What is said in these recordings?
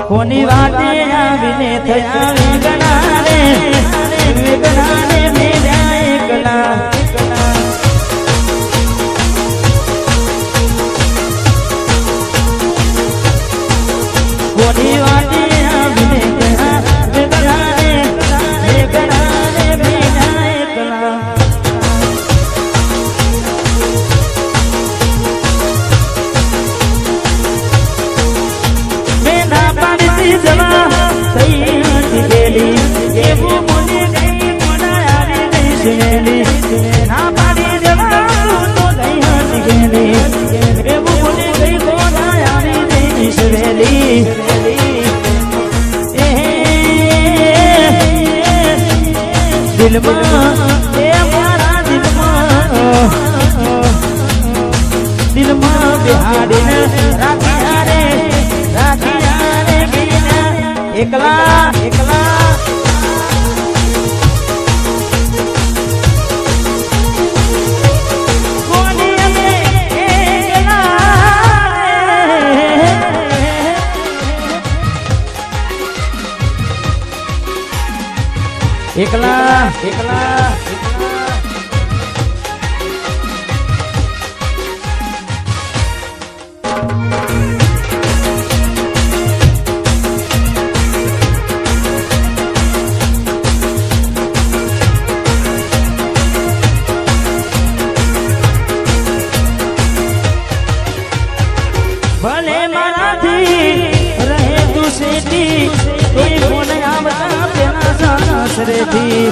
કોની વાતે આવીને થયા વેગણા રે મેરા એકલા કોની વાતે આવીને થયા વેગણા રે મેરા એકલા મેના પાડી જવા થઈ ગયેલી એવું મને ગઈ પડાવી ગઈ સુનેલી ના પાડી જવા તો ગઈ ગયેલી એવું મને ગઈ પડાવી ગઈ સુનેલી દિલમાં એ મારા દિલમાં બિહાડીને રાખ્યા રે એકલા એકલા કોની અમે એકલા એકલા ભલે મારાથી રહે તું સેતી કોઈ ફોન આવતા પેલા સાસરેથી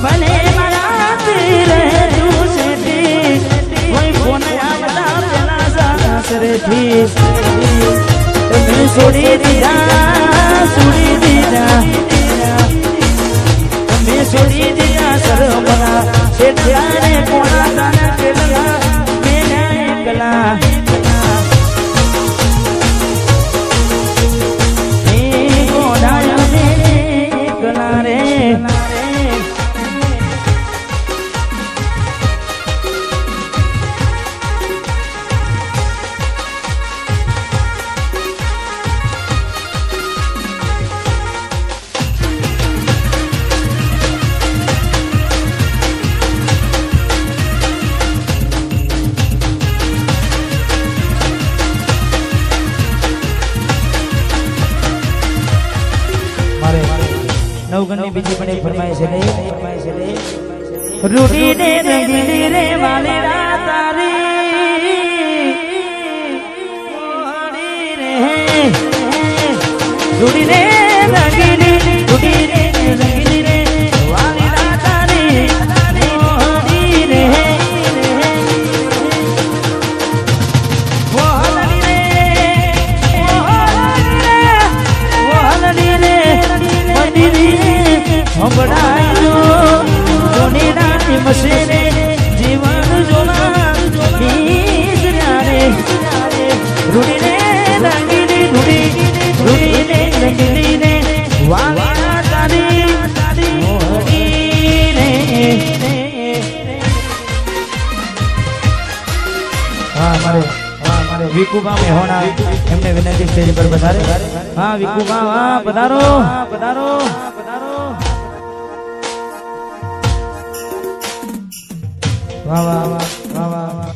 ભલે મારાથી રહે તું સેતી કોઈ ફોન આવતા પેલા સાસરેથી તમે છોડી દીધા તમે છોડી દીધા સરમના શેઠિયાને કોણા તાના કેલા એકલા એકલા રે નવગણની બીજી પણ એક ફરમાય છે રૂડી ને રંગીલી રે વાલેરા તારી રૂડી ને રંગીલી રે વાલેરા તારી હંભળાયો જોની રાતી મસેરે જીવન જોના રે રૂડી ને રંગીલી રૂડી ને રંગીલી રે વાલા તારી મોહની રે મારે વિકુબા મેહોણા એમને વિનંતી સ્ટેજ પર પધારે હા વિકુબા પધારો પધારો વાહ વાહ વાહ વાહ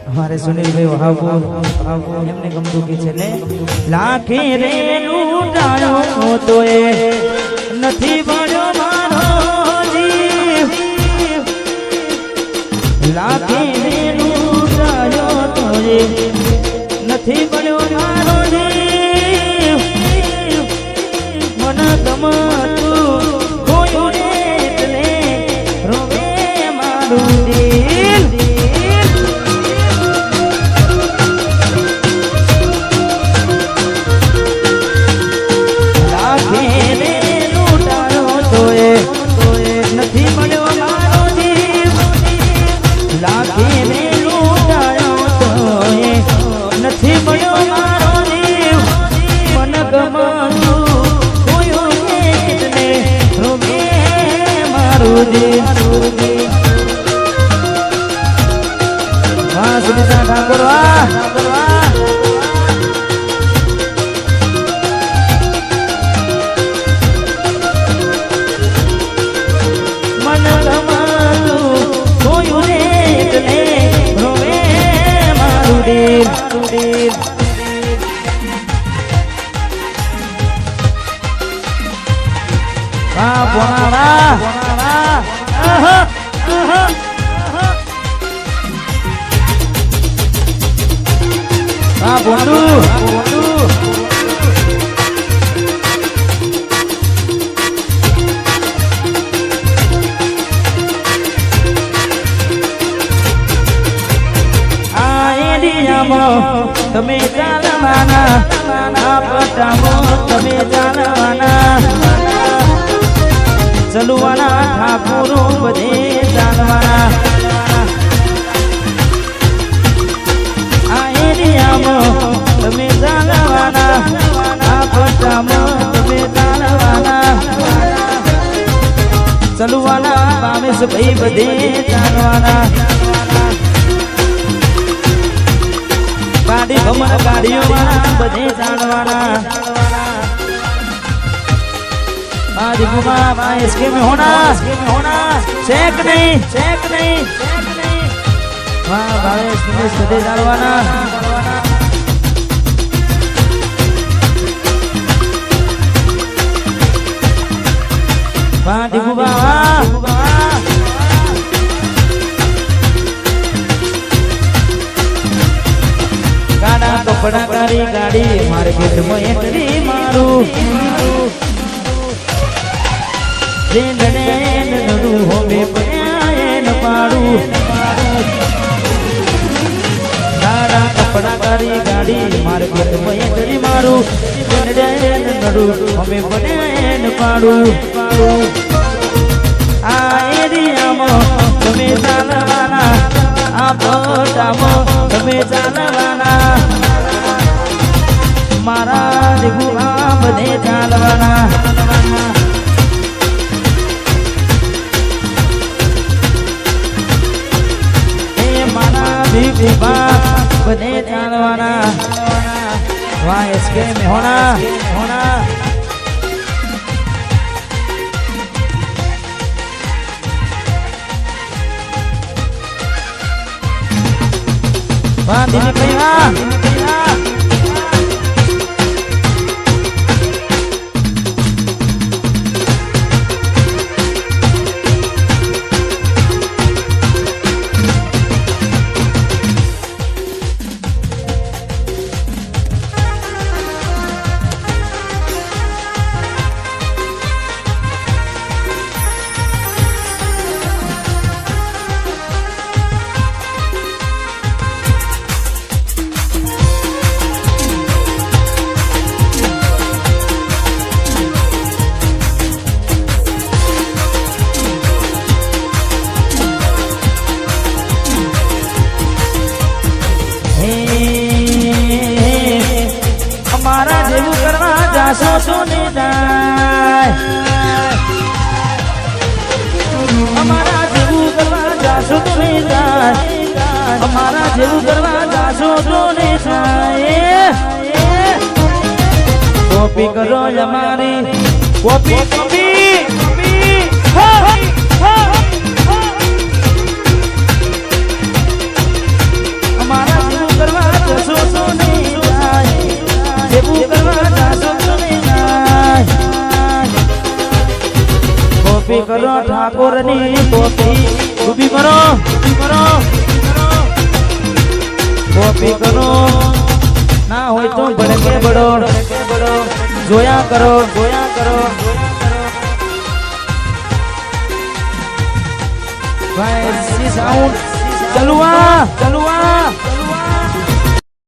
हमारे सुनील भाई वहां एमने गमતું કે છે ને લાખે રે લૂટાયો તો એ નથી બળ્યો મારો જીવ લાખે રે લૂટાયો તો એ નથી બળ્યો મારો જીવ મન ગમતું કોયું ને એટલે રોવે મારું દિલ નથી મળ્યો મારો જીવ લાખે ને લૂંટાયો તો નથી મળ્યો મારો જીવ નુરજી વાહ સુનિતા ઠાકોર વાહ મન ગમાતું જોયું રે એટલે રોવે મારું દિલ વાહ બોનાવા વાહ બોંડુ આ એરિયામાં તમે ચાલવાના આ પટામાં તમે ચાલવાના ચલવાના ઠાકોરો બધે ચાલવાના આ એરિયામાં તમે ચાલવાના આ પટ્ટામાં તમે ચાલવાના ચલવાના પામેશ ભાઈ બધે ચાલવાના ગાડી ભમર ગાડીઓ વાળા બધે ચાલવાના आज घुमा इसके में होना चेक नहीं वाह भावेश दिनेश बदे डालवाना वाह दिगुबा वाह गाड़ा कपड़ा कारी गाड़ी मार्केट में एंट्री मारू होमे पाड़ू गाड़ा कपड़ा कारी गाड़ी मार्केट में एंट्री मारू होमे पाड़ू आ एरिया में તમે ચાલવાના આ પટામાં તમે ચાલવાના મારા દીકરા બધે ચાલવાના बने चालवाना वाह इसके में होना वाह दिल्ली कहिया सोने जाए हमारा जेबू करवा जासो तो नहीं जाए हमारा जेबू करवा जासो तो नहीं जाए कॉपी करो हमारी कॉपी हमारा जेबू करवा जासो तो नहीं जाए जेबू करवा जासो कॉपी करो ठाकुर नी कॉपी उभी करो कॉपी करो ना हो तो भड़के बड़ो जोया करो भाई साउंड चलुआ